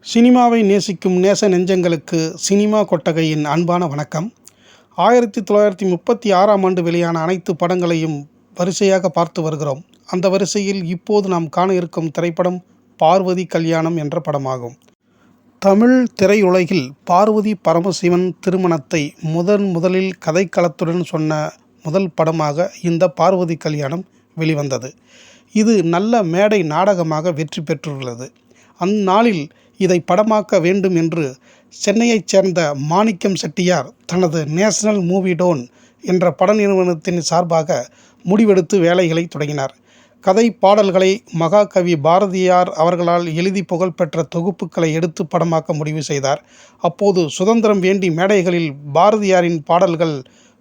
சினிமாவை நேசிக்கும் நேச நெஞ்சங்களுக்கு சினிமா கொட்டகையின் அன்பான வணக்கம். 1936ஆம் ஆண்டு வெளியான அனைத்து படங்களையும் வரிசையாக பார்த்து வருகிறோம். அந்த வரிசையில் இப்போது நாம் காண இருக்கும் திரைப்படம் பார்வதி கல்யாணம் என்ற படமாகும். தமிழ் திரையுலகில் பார்வதி பரமசிவன் திருமணத்தை முதலில் கதைக்களத்துடன் சொன்ன முதல் படமாக இந்த பார்வதி கல்யாணம் வெளிவந்தது. இது நல்ல மேடை நாடகமாக வெற்றி பெற்றுள்ளது. அந்நாளில் இதை படமாக்க வேண்டும் என்று சென்னையைச் சேர்ந்த மாணிக்கம் செட்டியார் தனது நேஷனல் மூவி டோன் என்ற பட நிறுவனத்தின் சார்பாக முடிவெடுத்து வேலைகளை தொடங்கினார். கதை பாடல்களை மகாகவி பாரதியார் அவர்களால் எழுதி புகழ்பெற்ற தொகுப்புகளை எடுத்து படமாக்க முடிவு செய்தார். அப்போது சுதந்திரம் வேண்டி மேடைகளில் பாரதியாரின் பாடல்கள்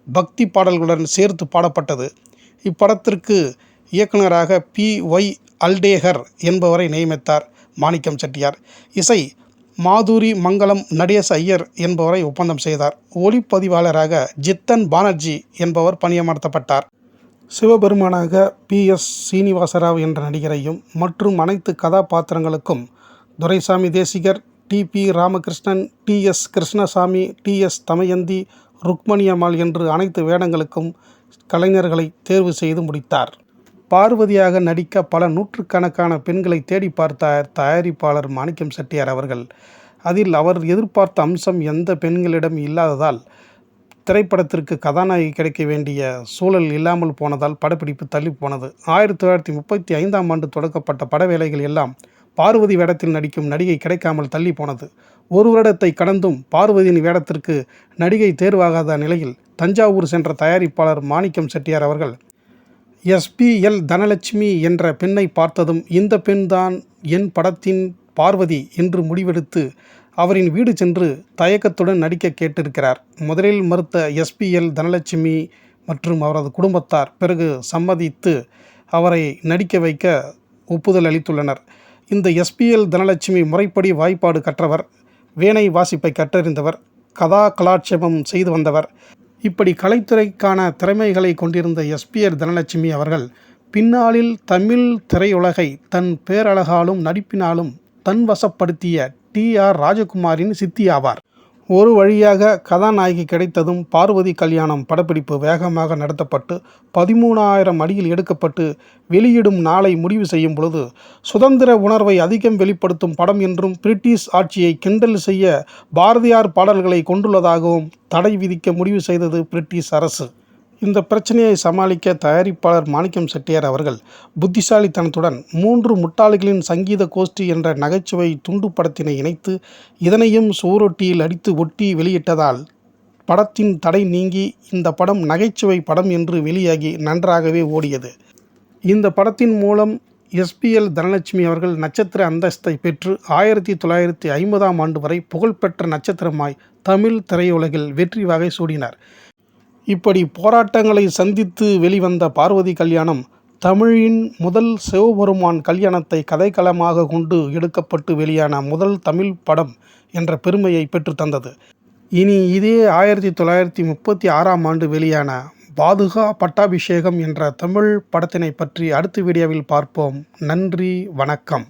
பக்தி பாடல்களுடன் சேர்த்து பாடப்பட்டது. இப்படத்திற்கு இயக்குநராக பி.ஒய். அல்டேகர் என்பவரை நியமித்தார் மாணிக்கம் செட்டியார். இசை மாதுரி மங்கலம் நடேச ஐயர் என்பவரை ஒப்பந்தம் செய்தார். ஒளிப்பதிவாளராக ஜித்தன் பானர்ஜி என்பவர் பணியமர்த்தப்பட்டார். சிவபெருமானாக பி.எஸ். சீனிவாசராவ் என்ற நடிகரையும் மற்றும் அனைத்து கதாபாத்திரங்களுக்கும் துரைசாமி தேசிகர், டி.பி. ராமகிருஷ்ணன், டி.எஸ். கிருஷ்ணசாமி, டி.எஸ். தமயந்தி, ருக்மணி அம்மாள் என்று அனைத்து வேடங்களுக்கும் கலைஞர்களை தேர்வு செய்து முடித்தார். பார்வதியாக நடிக்க பல நூற்றுக்கணக்கான பெண்களை தேடி பார்த்தார் தயாரிப்பாளர் மாணிக்கம் செட்டியார் அவர்கள். அதில் அவர் எதிர்பார்த்த அம்சம் எந்த பெண்களிடம் இல்லாததால் திரைப்படத்திற்கு கதாநாயகி கிடைக்க வேண்டிய சூழல் இல்லாமல் போனதால் படப்பிடிப்பு தள்ளி போனது. 1935ஆம் ஆண்டு தொடக்கப்பட்ட பட வேலைகள் எல்லாம் பார்வதி வேடத்தில் நடிக்கும் நடிகை கிடைக்காமல் தள்ளி போனது. ஒரு வருடத்தை கடந்தும் பார்வதியின் வேடத்திற்கு நடிகை தேர்வாகாத நிலையில் தஞ்சாவூர் சென்ற தயாரிப்பாளர் மாணிக்கம் செட்டியார் அவர்கள் எஸ்.பி.எல். தனலட்சுமி என்ற பெண்ணை பார்த்ததும் இந்த பெண்தான் என் படத்தின் பார்வதி என்று முடிவெடுத்து அவரின் வீடு சென்று தயக்கத்துடன் நடிக்க கேட்டிருக்கிறார். முதலில் மறுத்த எஸ்.பி.எல். தனலட்சுமி மற்றும் அவரது குடும்பத்தார் பிறகு சம்மதித்து அவரை நடிக்க வைக்க ஒப்புதல் அளித்துள்ளனர். இந்த எஸ்.பி.எல். தனலட்சுமி முறைப்படி வாய்ப்பாடு கற்றவர், வீணை வாசிப்பை கற்றறிந்தவர், கதா கலாட்சேபம் செய்து வந்தவர். இப்படி கலைத்துறைக்கான திறமைகளை கொண்டிருந்த எஸ்.பி.எல். தனலட்சுமி அவர்கள் பின்னாளில் தமிழ் திரையுலகை தன் பேரழகாலும் நடிப்பினாலும் தன்வசப்படுத்திய டி.ஆர். ராஜகுமாரின் சித்தி ஆவார். ஒரு வழியாக கதாநாயகி கிடைத்ததும் பார்வதி கல்யாணம் படப்பிடிப்பு வேகமாக நடத்தப்பட்டு 13,000 அடியில் எடுக்கப்பட்டு வெளியிடும் நாளை முடிவு செய்யும் பொழுது சுதந்திர உணர்வை அதிகம் வெளிப்படுத்தும் படம் என்றும் பிரிட்டிஷ் ஆட்சியை கிண்டல் செய்ய பாரதியார் பாடல்களை கொண்டுள்ளதாகவும் தடை விதிக்க முடிவு செய்தது பிரிட்டிஷ் அரசு. இந்த பிரச்சனையை சமாளிக்க தயாரிப்பாளர் மாணிக்கம் செட்டியார் அவர்கள் புத்திசாலித்தனத்துடன் 3 முட்டாள்களின் சங்கீத கோஷ்டி என்ற நகைச்சுவை துண்டு படத்தினை இணைத்து இதனையும் சுவரொட்டியில் அடித்து ஒட்டி வெளியிட்டதால் படத்தின் தடை நீங்கி இந்த படம் நகைச்சுவை படம் என்று வெளியாகி நன்றாகவே ஓடியது. இந்த படத்தின் மூலம் எஸ்.பி.எல். தனலட்சுமி அவர்கள் நட்சத்திர அந்தஸ்தை பெற்று 1950ஆம் ஆண்டு வரை புகழ்பெற்ற நட்சத்திரமாய் தமிழ் திரையுலகில் வெற்றி வகை சூடினார். இப்படி போராட்டங்களை சந்தித்து வெளிவந்த பார்வதி கல்யாணம் தமிழின் முதல் சிவபெருமான் கல்யாணத்தை கதைக்களமாக கொண்டு எடுக்கப்பட்டு வெளியான முதல் தமிழ் படம் என்ற பெருமையை பெற்று தந்தது. இனி இதே 1936ஆம் ஆண்டு வெளியான பாதுகா பட்டாபிஷேகம் என்ற தமிழ் படத்தினை பற்றி அடுத்த வீடியோவில் பார்ப்போம். நன்றி, வணக்கம்.